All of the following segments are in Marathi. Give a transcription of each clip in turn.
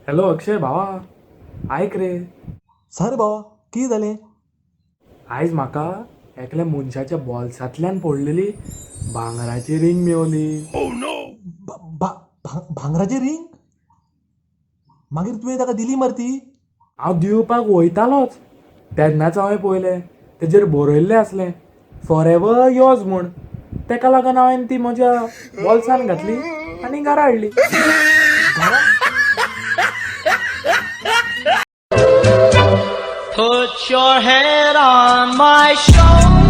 हॅलो अक्षय भावा, ऐक रे. सर बाबा कितें जालें? आयज म्हाका एकल्या मनशाच्या बॉल्सांतल्यान पडलेली भांगराची रिंग मेवली. भांगराची रिंग? मागीर तुवें ताका दिली मरे ती? हांव दिवपाक वयतालोच तेन्नाच हांवें पळयलें तेजेर बरयल्लें आसलें फॉर एवर योर्स म्हूण. तेका लागून हांवें ती म्हज्या बॉल्सान घातली आनी घरा हाडली. Put your head on my shoulder.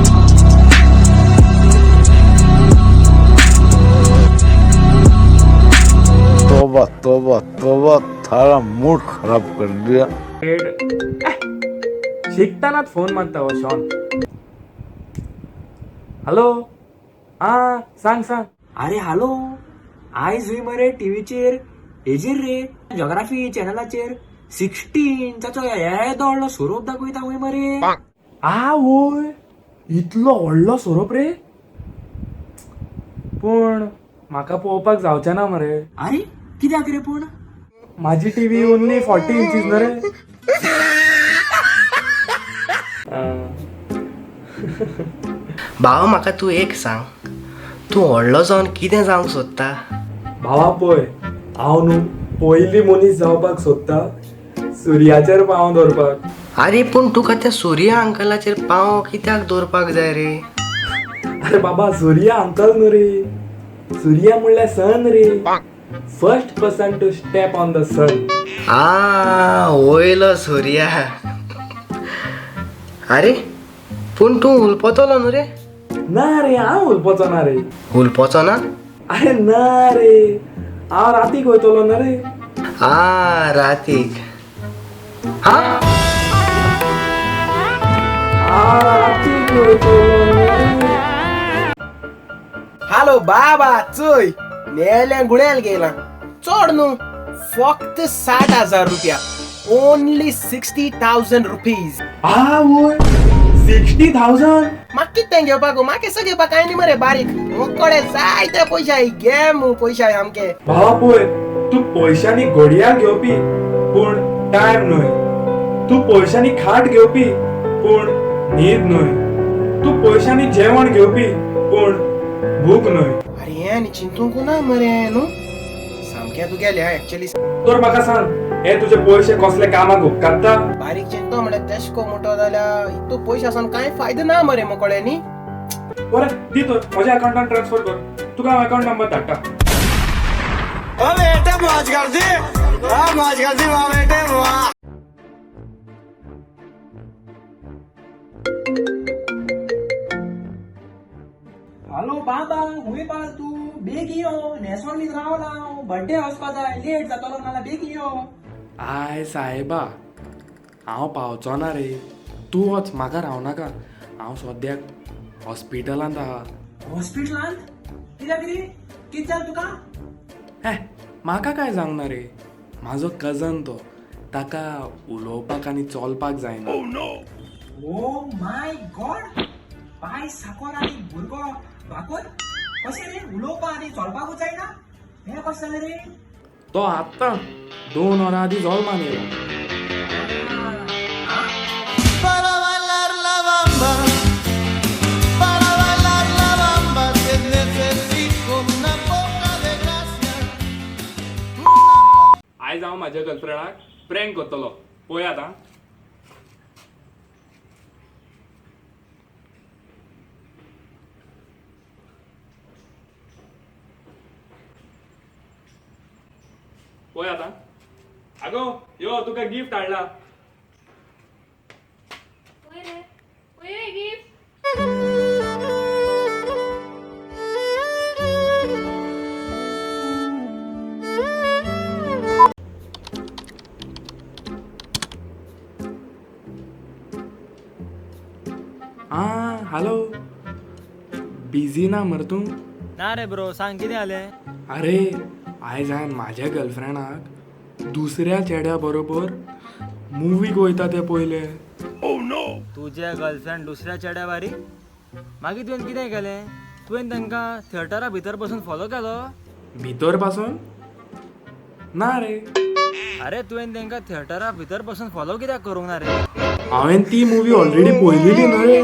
तोबा तोबा तोबा, थारा मूड खराब कर दिया. शिकतानाच फोन मारता हो शॉन. हॅलो, सांग सांग. अरे हॅलो, आयज हुंय मरे टीव्हीचेर हेजेर रे जॉग्राफी चॅनलाचेर 16 येदो व्हडलो सोरोप दाखयता हुंय मरे. वोय, इतलो व्हडलो सोरोप रे. पूण म्हाका पळोवपाक जावचें ना मरे. अरे कित्याक रे पूण? माझी टीव्ही ओन्ली 40 इंचीस न्हू रे. भावा म्हाका तूं एक सांग, तूं व्हडलो जावन कितें जावंक सोदता? भावा पळय, हांव न्हू पयली मनीस जावपाक सोदता सुर्याचेर पांव दवरपाक. अरे पूण तुका त्या सूर्य अंकलाचेर पांव कित्याक दवरपाक जाय रे? अरे बाबा, सूर्य अंकल न्हू रे, सूर्य म्हणल्यार सन रे. First person to step on the sun. वयलो सूर्या. अरे पूण तूं उलपतलो न्हू रे? ना रे, हांव उलपचो ना रे. उलपचो ना? अरे ना रे, हांव रातीक वयतलो ना रे. रातीक. रातीक वयतलो ना रे. हालो बाबा, चोय मेल्या गुळ्याल गेला. चोड न्हू, फक्त 60,000 रुपया. Only 60,000 rupees. वोय, 60,000. म्हाका कितें घेवपाक? म्हाका केसं घेवपाक कांय न्ही मरे बारीक. मोकडे जायते पयशे घे मू पयशे सामके. भावा पळय, तूं पयशांनी घडयाळ घेवपी पूण टायम न्हय. तूं पयशांनी खाट घेवपी पूण न्हीद न्हय. तूं पयशांनी जेवण घेवपी पूण भूक न्हय. अरे हे चिंतूंक ना मरे न्हू. सामके तूं गेले एक्चुअली. तर म्हाका सांग, हे तुजे पयशे कसले कामाक उपकारता? बारीक चिंतो म्हळ्यार तेशको मोठो जाल्यार इतू पयशे आसून कांय फायदो ना मरे मोकळे न्ही. बरें दी तर म्हज्या अकाउंटान ट्रान्सफर कर. तुका हांव अकाउंट नंबर धाडटा. बेटे मौज कर दी, मौज कर दी वाह बेटे वाह. हॅलो बाबा, हुंय पार तूं बेग यो. न्हेसोन बी रावला हांव. बर्थडे वचपा जाय, लेट जातलो नाल्यार बेग यो. आय साहेबा, हांव पावचो ना रे. तूं वच, म्हाका रावनाका. हांव सद्याक हॉस्पिटलांत आहा. हॉस्पिटलांत? कित्याक रे? कितें जालें तुका? म्हाका काय जावंक ना रे. म्हाजो कजन तो, ताका उलोवपाक आनी चलपाक जायना. ओ माय गॉड, पाय साकोर आनी भुरगो भाकोर कशें रे? उलोवपाक आनी चलपाकूच जायना? हें कशें जालें रे? तो आत्तां 2 वरां आदीं जल्मान येयलो. Para bailar la bamba, para bailar la bamba, que necesito una poca de gracia. आयज हांव म्हाज्या गर्लफ्रेंडाक प्रँक करतलो. पळयात आं. पळयात आं. आगो यो, तुका गिफ्ट हाडला. हॅलो, बिझी ना मरे तूं? ना रे ब्रो, सांग कितें जालें? अरे आयज हांवें म्हाज्या गर्लफ्रेंडाक दुसऱ्या चेड्या बरोबर मुवीक वयता तें पळयलें. तुझे गर्लफ्रेंड दुसऱ्या चेड्या बारी? मागीर तुवें कितें केलें तुवें तांकां थिएटरा भितर बसून फॉलो केलो भितर पासून ना रे अरे तुवें तांकां थिएटरा भितर बसून फॉलो कित्याक करूंक ना रे हांवें ती मुवी ऑलरेडी पळयलेली न्हू रे